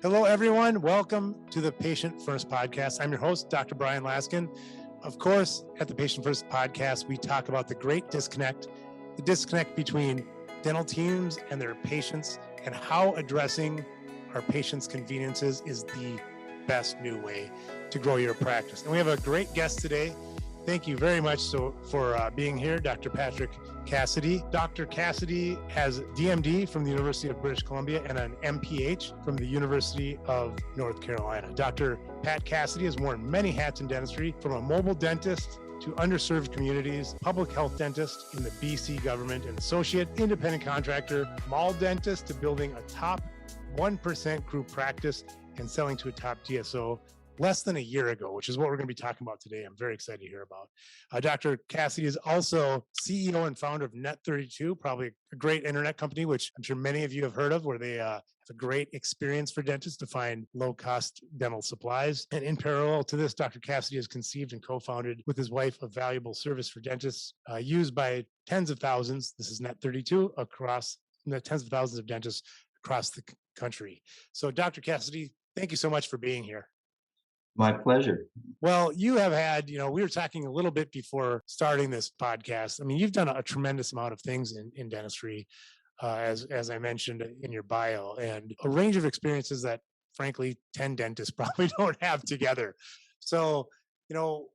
Hello, everyone. Welcome to the Patient First Podcast. I'm your host, Dr. Bryan Laskin. Of course, at the Patient First Podcast, we talk about the great disconnect, the disconnect between dental teams and their patients, and how addressing our patients' conveniences is the best new way to grow your practice. And we have a great guest today. Thank you very much for being here, Dr. Patrick Cassidy. Dr. Cassidy has DMD from the University of British Columbia and an MPH from the University of North Carolina. Dr. Pat Cassidy has worn many hats in dentistry, from a mobile dentist to underserved communities, public health dentist in the BC government, an associate independent contractor, mall dentist, to building a top 1% group practice and selling to a top DSO less than a year ago, which is what we're going to be talking about today. I'm very excited to hear about. Dr. Cassidy is also CEO and founder of Net32, probably a great internet company, which I'm sure many of you have heard of, where they have a great experience for dentists to find low-cost dental supplies. And in parallel to this, Dr. Cassidy has conceived and co-founded with his wife a valuable service for dentists used by tens of thousands. This is Net32 across the tens of thousands of dentists across the country. So Dr. Cassidy, thank you so much for being here. My pleasure. Well, you have had, we were talking a little bit before starting this podcast. I mean, you've done a tremendous amount of things in dentistry, as I mentioned in your bio, and a range of experiences that, frankly, 10 dentists probably don't have together. So,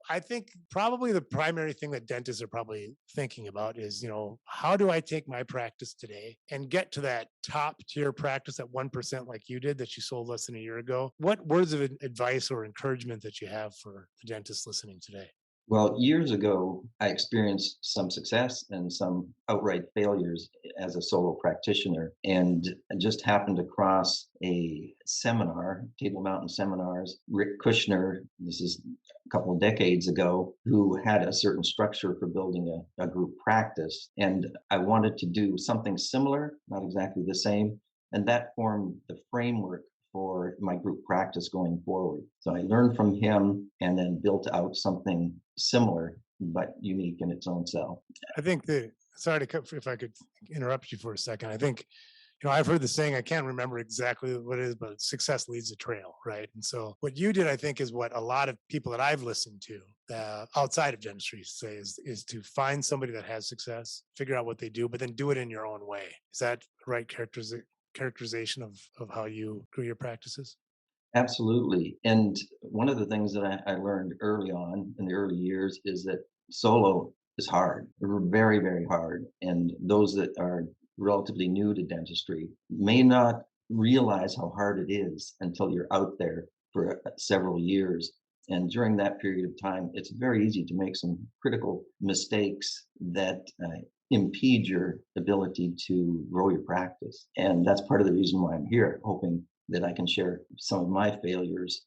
I think probably the primary thing that dentists are probably thinking about is, how do I take my practice today and get to that top tier practice at 1% like you did that you sold less than a year ago? What words of advice or encouragement that you have for the dentists listening today? Well, years ago, I experienced some success and some outright failures as a solo practitioner, and I just happened across a seminar, Table Mountain Seminars. Rick Kushner, this is a couple of decades ago, who had a certain structure for building a group practice, and I wanted to do something similar, not exactly the same, and that formed the framework for my group practice going forward. So I learned from him and then built out something similar but unique in its own self. I think sorry to if I could interrupt you for a second. I think, I've heard the saying, I can't remember exactly what it is, but success leads a trail, right? And so what you did, I think, is what a lot of people that I've listened to outside of dentistry say is to find somebody that has success, figure out what they do, but then do it in your own way. Is that the right characterization of how you grew your practices? Absolutely. And one of the things that I learned early on in the early years is that solo is hard, very, very hard. And those that are relatively new to dentistry may not realize how hard it is until you're out there for several years. And during that period of time, it's very easy to make some critical mistakes that impede your ability to grow your practice. And that's part of the reason why I'm here, hoping that I can share some of my failures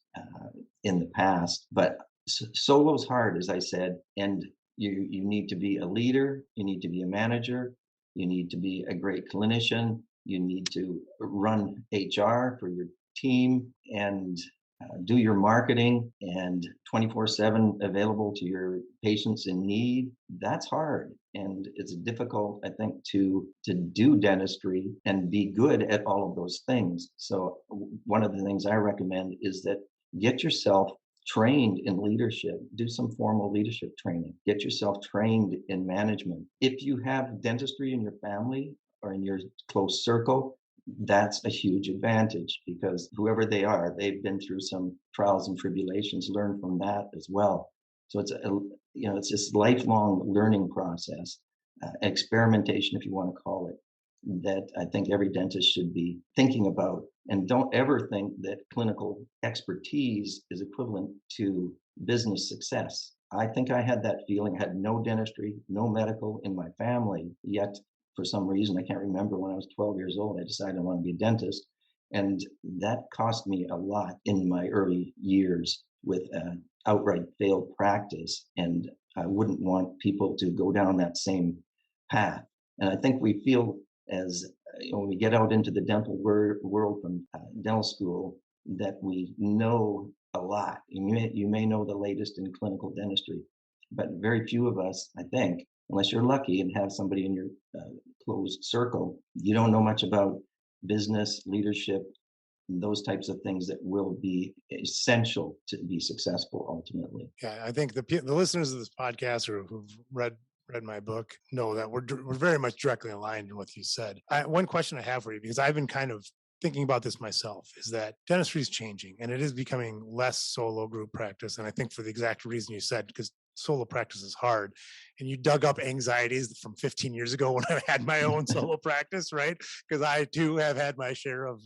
in the past. But solo's hard, as I said, and you need to be a leader, you need to be a manager, you need to be a great clinician, you need to run HR for your team, and do your marketing, and 24/7 available to your patients in need. That's hard, and it's difficult, I think, to do dentistry and be good at all of those things. So one of the things I recommend is that get yourself trained in leadership. Do some formal leadership training. Get yourself trained in management. If you have dentistry in your family or in your close circle, that's a huge advantage, because whoever they are, they've been through some trials and tribulations, learn from that as well. So it's this lifelong learning process, experimentation, if you want to call it, that I think every dentist should be thinking about. And don't ever think that clinical expertise is equivalent to business success. I think I had that feeling. I had no dentistry, no medical in my family, yet for some reason, I can't remember, when I was 12 years old, I decided I want to be a dentist. And that cost me a lot in my early years with an outright failed practice. And I wouldn't want people to go down that same path. And I think we feel, as when we get out into the dental world from dental school, that we know a lot. You may know the latest in clinical dentistry, but very few of us, I think, unless you're lucky and have somebody in your closed circle, you don't know much about business, leadership, those types of things that will be essential to be successful ultimately. Yeah, I think the listeners of this podcast or who've read my book know that we're very much directly aligned in what you said. One question I have for you, because I've been kind of thinking about this myself, is that dentistry is changing and it is becoming less solo group practice. And I think for the exact reason you said, because solo practice is hard. And you dug up anxieties from 15 years ago when I had my own solo practice, right? Because I too have had my share of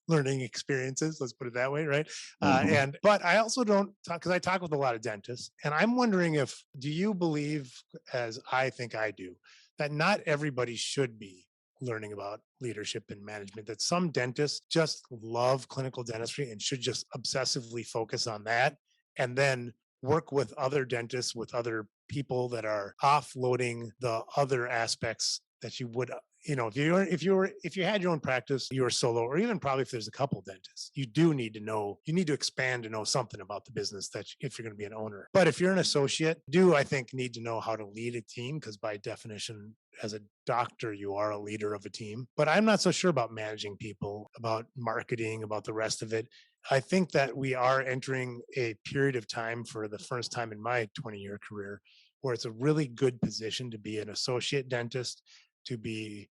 learning experiences. Let's put it that way, right? But I also don't talk, because I talk with a lot of dentists, and I'm wondering do you believe, as I think I do, that not everybody should be learning about leadership and management, that some dentists just love clinical dentistry and should just obsessively focus on that, and then work with other dentists, with other people that are offloading the other aspects that you would, if you had your own practice, you were solo, or even probably if there's a couple dentists, you need to expand to know something about the business, that if you're going to be an owner. But if you're an associate, I think need to know how to lead a team, because by definition, as a doctor, you are a leader of a team. But I'm not so sure about managing people, about marketing, about the rest of it. I think that we are entering a period of time, for the first time in my 20-year career, where it's a really good position to be an associate dentist, to be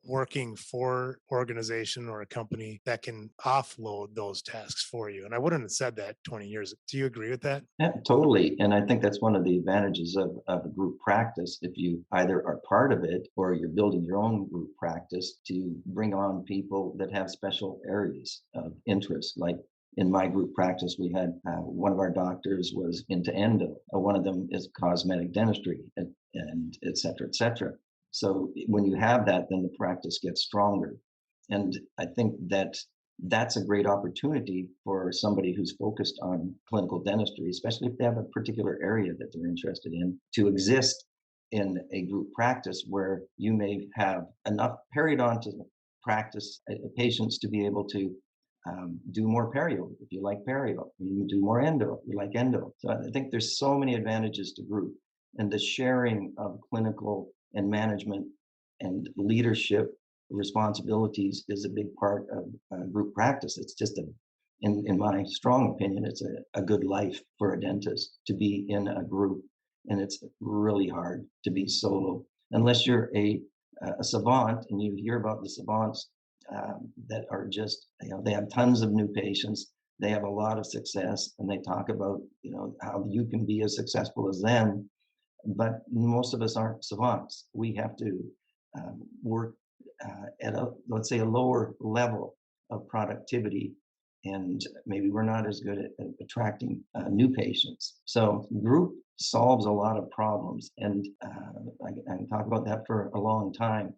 working for organization or a company that can offload those tasks for you. And I wouldn't have said that 20 years ago. Do you agree with that? Yeah, totally. And I think that's one of the advantages of a group practice. If you either are part of it or you're building your own group practice, to bring on people that have special areas of interest. Like in my group practice, we had one of our doctors was into endo. One of them is cosmetic dentistry, and et cetera, et cetera. So when you have that, then the practice gets stronger. And I think that that's a great opportunity for somebody who's focused on clinical dentistry, especially if they have a particular area that they're interested in, to exist in a group practice where you may have enough periodontal practice patients to be able to do more perio. If you like perio, you do more endo. You like endo. So I think there's so many advantages to group, and the sharing of clinical and management and leadership responsibilities is a big part of group practice. It's just in my strong opinion, it's a good life for a dentist to be in a group, and it's really hard to be solo unless you're a savant, and you hear about the savants that are just, they have tons of new patients, they have a lot of success, and they talk about, how you can be as successful as them. But most of us aren't savants. We have to work at let's say, a lower level of productivity, and maybe we're not as good at attracting new patients. So group solves a lot of problems, and I can talk about that for a long time.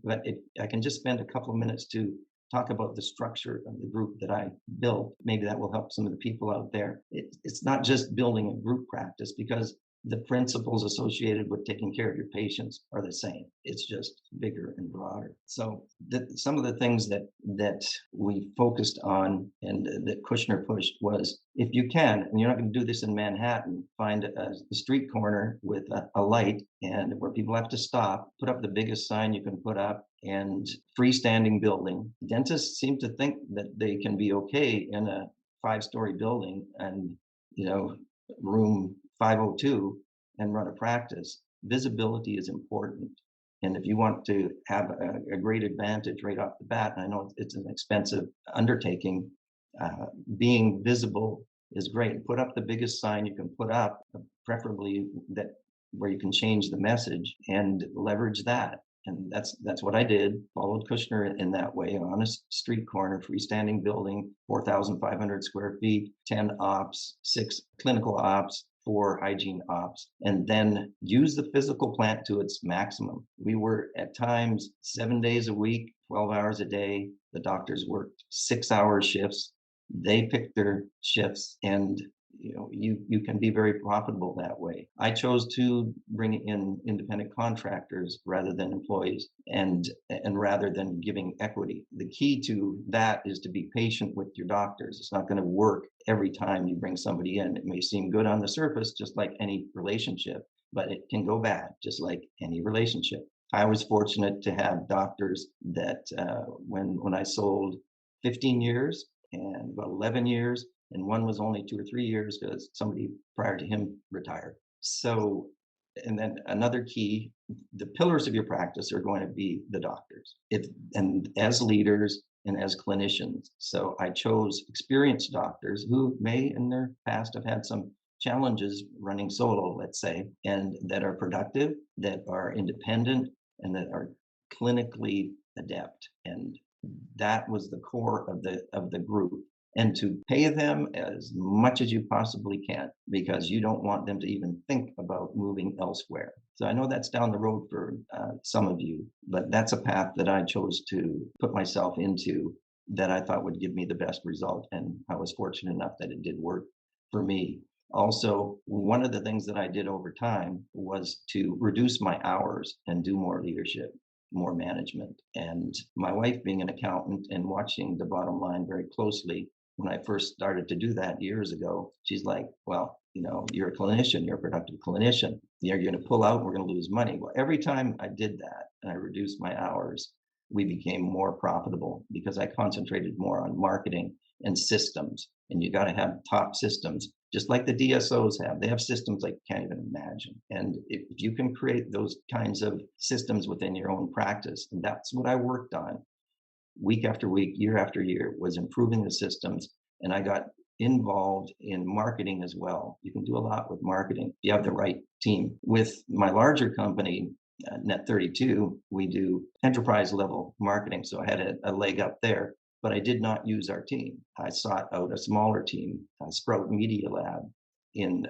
But if I can just spend a couple of minutes to talk about the structure of the group that I built, maybe that will help some of the people out there. It's not just building a group practice, because the principles associated with taking care of your patients are the same. It's just bigger and broader. So some of the things that we focused on and that Kushner pushed was, if you can, and you're not going to do this in Manhattan, find a street corner with a light, and where people have to stop, put up the biggest sign you can put up, and freestanding building. Dentists seem to think that they can be okay in a 5-story building and, room 502 and run a practice. Visibility is important. And if you want to have a great advantage right off the bat, and I know it's an expensive undertaking, being visible is great. Put up the biggest sign you can put up, preferably that where you can change the message, and leverage that. And that's what I did. Followed Kushner in that way, on a street corner, freestanding building, 4,500 square feet, 10 ops, 6 clinical ops, 4 hygiene ops, and then use the physical plant to its maximum. We were at times 7 days a week, 12 hours a day. The doctors worked 6-hour shifts. They picked their shifts, and you can be very profitable that way. I chose to bring in independent contractors rather than employees, and rather than giving equity. The key to that is to be patient with your doctors. It's not going to work every time you bring somebody in. It may seem good on the surface, just like any relationship, but it can go bad, just like any relationship. I was fortunate to have doctors that when I sold 15 years, and about 11 years, and one was only 2 or 3 years because somebody prior to him retired. So, and then another key, the pillars of your practice are going to be the doctors, and as leaders and as clinicians. So I chose experienced doctors who may in their past have had some challenges running solo, let's say, and that are productive, that are independent, and that are clinically adept. And that was the core of the group. And to pay them as much as you possibly can, because you don't want them to even think about moving elsewhere. So I know that's down the road for some of you, but that's a path that I chose to put myself into that I thought would give me the best result. And I was fortunate enough that it did work for me. Also, one of the things that I did over time was to reduce my hours and do more leadership, more management. And my wife, being an accountant and watching the bottom line very closely, when I first started to do that years ago, she's like, well, you're a clinician, you're a productive clinician. You're going to pull out, we're going to lose money. Well, every time I did that and I reduced my hours, we became more profitable because I concentrated more on marketing and systems. And you got to have top systems, just like the DSOs have. They have systems like you can't even imagine. And if you can create those kinds of systems within your own practice, and that's what I worked on week after week, year after year, was improving the systems. And I got involved in marketing as well. You can do a lot with marketing if you have the right team. With my larger company, Net 32, we do enterprise level marketing. So I had a leg up there, but I did not use our team. I sought out a smaller team, Sprout Media Lab in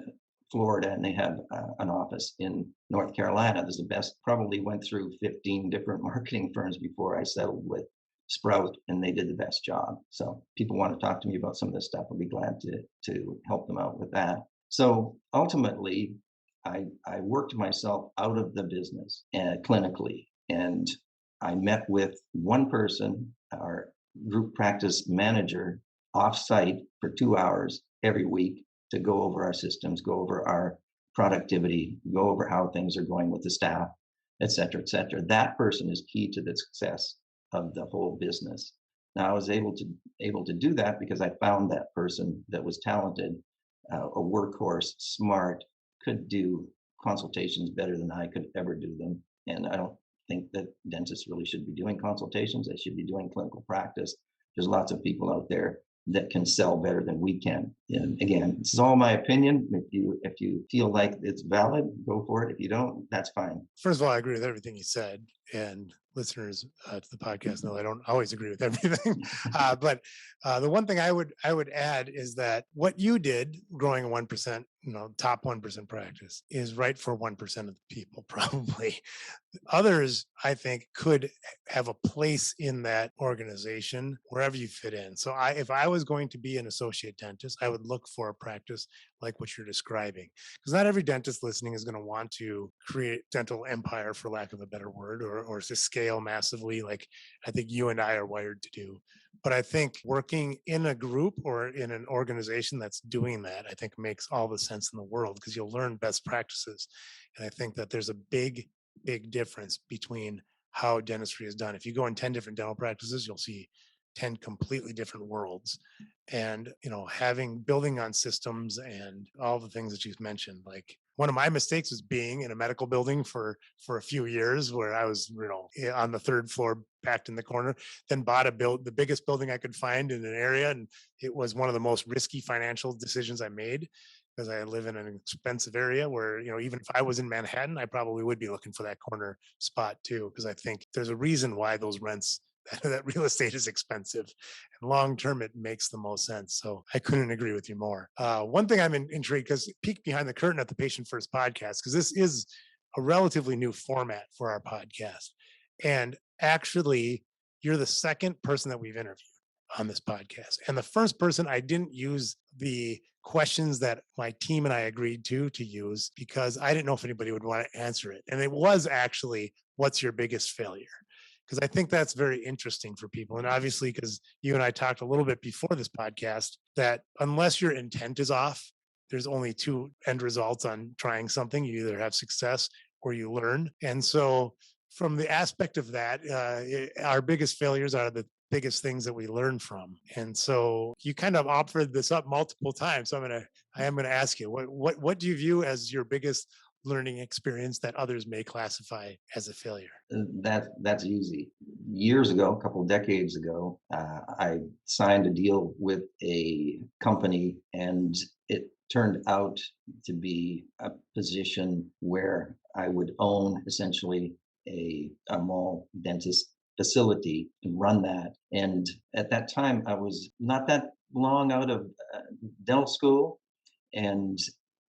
Florida, and they have an office in North Carolina. This is the best, probably went through 15 different marketing firms before I settled with Sprout, and they did the best job. So people want to talk to me about some of this stuff. I'll be glad to help them out with that. So ultimately, I worked myself out of the business clinically, and I met with one person, our group practice manager, off-site for 2 hours every week to go over our systems, go over our productivity, go over how things are going with the staff, et cetera, et cetera. That person is key to the success of the whole business. Now I was able to do that because I found that person that was talented, a workhorse, smart, could do consultations better than I could ever do them. And I don't think that dentists really should be doing consultations. They should be doing clinical practice. There's lots of people out there that can sell better than we can. And again, this is all my opinion. If you feel like it's valid, go for it. If you don't, that's fine. First of all, I agree with everything you said, and listeners to the podcast know I don't always agree with everything. But the one thing I would add is that what you did, growing a 1%, top 1% practice, is right for 1% of the people, probably. Others, I think, could have a place in that organization wherever you fit in. So if I was going to be an associate dentist, I would look for a practice like what you're describing, because not every dentist listening is going to want to create dental empire, for lack of a better word, or to scale massively like I think you and I are wired to do. But I think working in a group or in an organization that's doing that, I think makes all the sense in the world, because you'll learn best practices. And I think that there's a big difference between how dentistry is done. If you go in 10 different dental practices, you'll see 10 completely different worlds. And building on systems and all the things that you've mentioned, like one of my mistakes was being in a medical building for a few years, where I was on the third floor packed in the corner, then bought the biggest building I could find in an area, and it was one of the most risky financial decisions I made, because I live in an expensive area where, even if I was in Manhattan, I probably would be looking for that corner spot too, because I think there's a reason why those rents, that real estate is expensive, and long term it makes the most sense. So I couldn't agree with you more. One thing I'm intrigued, because peek behind the curtain at the Patient First podcast, because this is a relatively new format for our podcast, and actually you're the second person that we've interviewed on this podcast, and the first person I didn't use the questions that my team and I agreed to use, because I didn't know if anybody would want to answer it. And it was actually, what's your biggest failure? Because I think that's very interesting for people. And obviously, because you and I talked a little bit before this podcast, that unless your intent is off, there's only two end results on trying something. You either have success or you learn. And so from the aspect of that, our biggest failures are the biggest things that we learn from. And so you kind of offered this up multiple times. So I am gonna ask you, what do you view as your biggest learning experience that others may classify as a failure? That's easy. Years ago, a couple of decades ago, I signed a deal with a company, and it turned out to be a position where I would own essentially a mall dentist facility and run that. And at that time, I was not that long out of dental school, and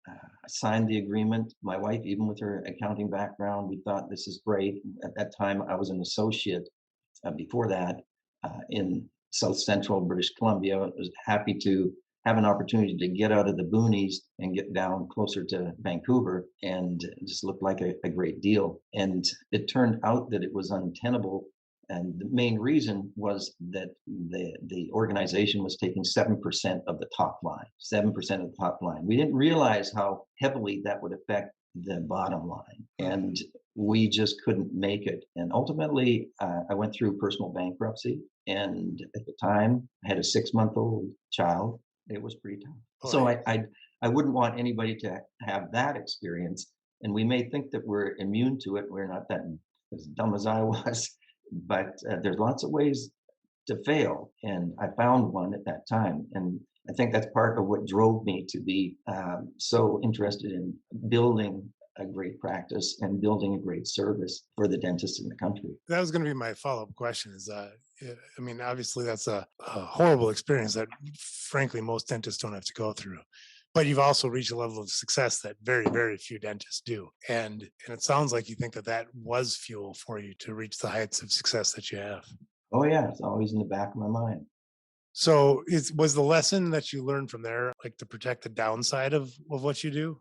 I signed the agreement. My wife, even with her accounting background, we thought this is great. At that time, I was an associate. Before that, in South Central British Columbia, I was happy to have an opportunity to get out of the boonies and get down closer to Vancouver, and it just looked like a great deal. And it turned out that it was untenable, and the main reason was that the organization was taking 7% of the top line, 7% of the top line. We didn't realize how heavily that would affect the bottom line. And we just couldn't make it. And ultimately, I went through personal bankruptcy. And at the time, I had a 6-month-old child. It was pretty tough. So Boy. I wouldn't want anybody to have that experience. And we may think that we're immune to it. We're not that as dumb as I was. But there's lots of ways to fail, and I found one at that time. And I think that's part of what drove me to be so interested in building a great practice and building a great service for the dentists in the country. That was going to be my follow-up question is, I mean, obviously that's a horrible experience that frankly most dentists don't have to go through. But you've also reached a level of success that very, very few dentists do. And it sounds like you think that that was fuel for you to reach the heights of success that you have. Oh yeah, it's always in the back of my mind. So was the lesson that you learned from there, like to protect the downside of what you do?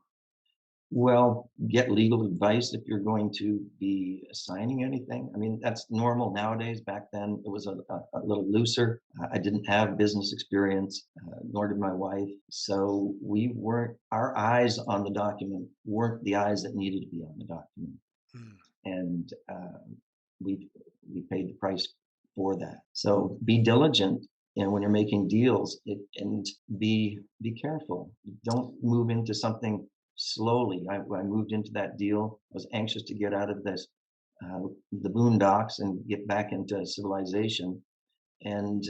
Well, get legal advice if you're going to be signing anything. I mean, that's normal nowadays. Back then, it was a little looser. I didn't have business experience, nor did my wife. So we weren't, our eyes on the document weren't the eyes that needed to be on the document. Hmm. And we, we paid the price for that. So be diligent. And when you're making deals, and be careful. Don't move into something slowly. When I moved into that deal, I was anxious to get out of the boondocks and get back into civilization. And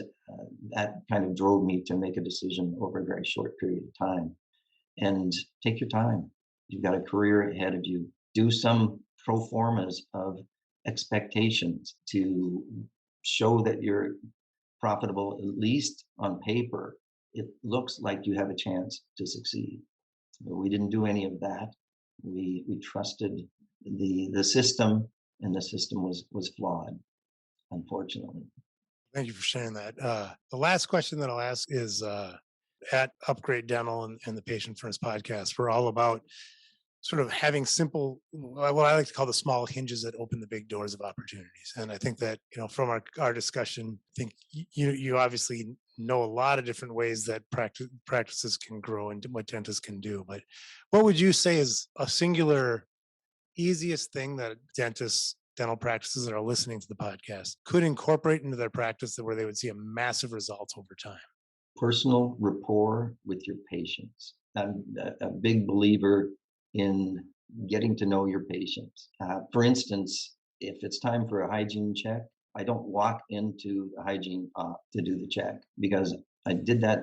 that kind of drove me to make a decision over a very short period of time. And take your time. You've got a career ahead of you. Do some pro formas of expectations to show that you're profitable, at least on paper. It looks like you have a chance to succeed. But we didn't do any of that. We trusted the system, and the system was flawed, unfortunately. Thank you for sharing that. The last question that I'll ask is at Upgrade Dental and the Patient First podcast, we're all about sort of having simple, what I like to call the small hinges that open the big doors of opportunities. And I think that, from our discussion, I think you obviously know a lot of different ways that practices can grow and what dentists can do. But what would you say is a singular easiest thing that dentists, dental practices that are listening to the podcast could incorporate into their practice that where they would see a massive results over time? Personal rapport with your patients. I'm a big believer in getting to know your patients. For instance, if it's time for a hygiene check, I don't walk into the hygiene to do the check, because I did that,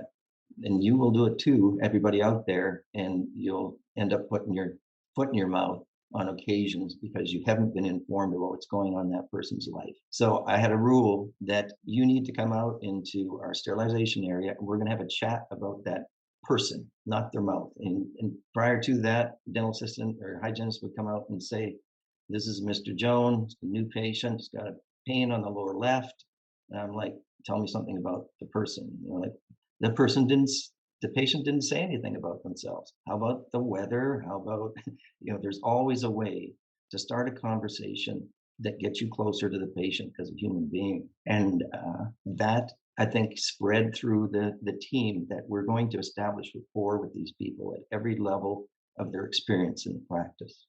and you will do it too, everybody out there, and you'll end up putting your foot in your mouth on occasions because you haven't been informed about what's going on in that person's life. So I had a rule that you need to come out into our sterilization area, and we're going to have a chat about that person, not their mouth. And prior to that, dental assistant or hygienist would come out and say, "This is Mr. Jones, a new patient. He's got a pain on the lower left." And I'm like, "Tell me something about the person." Like the person didn't. The patient didn't say anything about themselves. How about the weather? How about, there's always a way to start a conversation that gets you closer to the patient as a human being. And that, I think, spread through the team, that we're going to establish rapport with these people at every level of their experience in the practice.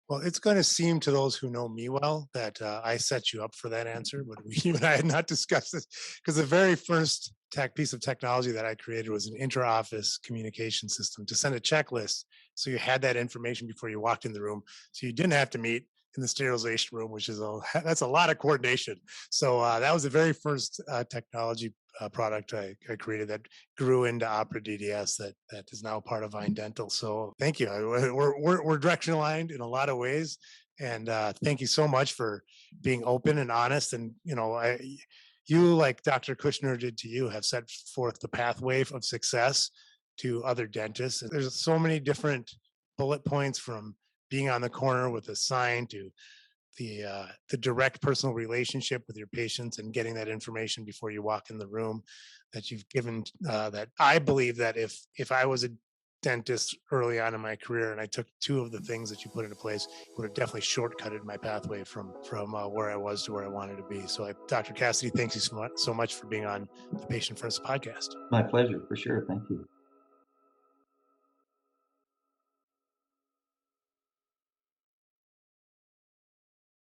Well, it's going to seem to those who know me well that I set you up for that answer, but you and I had not discussed this because the very first tech piece of technology that I created was an inter-office communication system to send a checklist. So you had that information before you walked in the room. So you didn't have to meet in the sterilization room, which is that's a lot of coordination. So that was the very first technology product I created that grew into Opera DDS that is now part of Vine Dental. So thank you. We're direction aligned in a lot of ways, and thank you so much for being open and honest. And you, like Dr. Kushner did to you, have set forth the pathway of success to other dentists. And there's so many different bullet points, from being on the corner with a sign to the direct personal relationship with your patients and getting that information before you walk in the room that you've given. That I believe that if I was a dentist early on in my career and I took two of the things that you put into place, it would have definitely shortcutted my pathway from where I was to where I wanted to be. So, Dr. Cassidy, thanks you so much for being on the Patient First podcast. My pleasure, for sure. Thank you.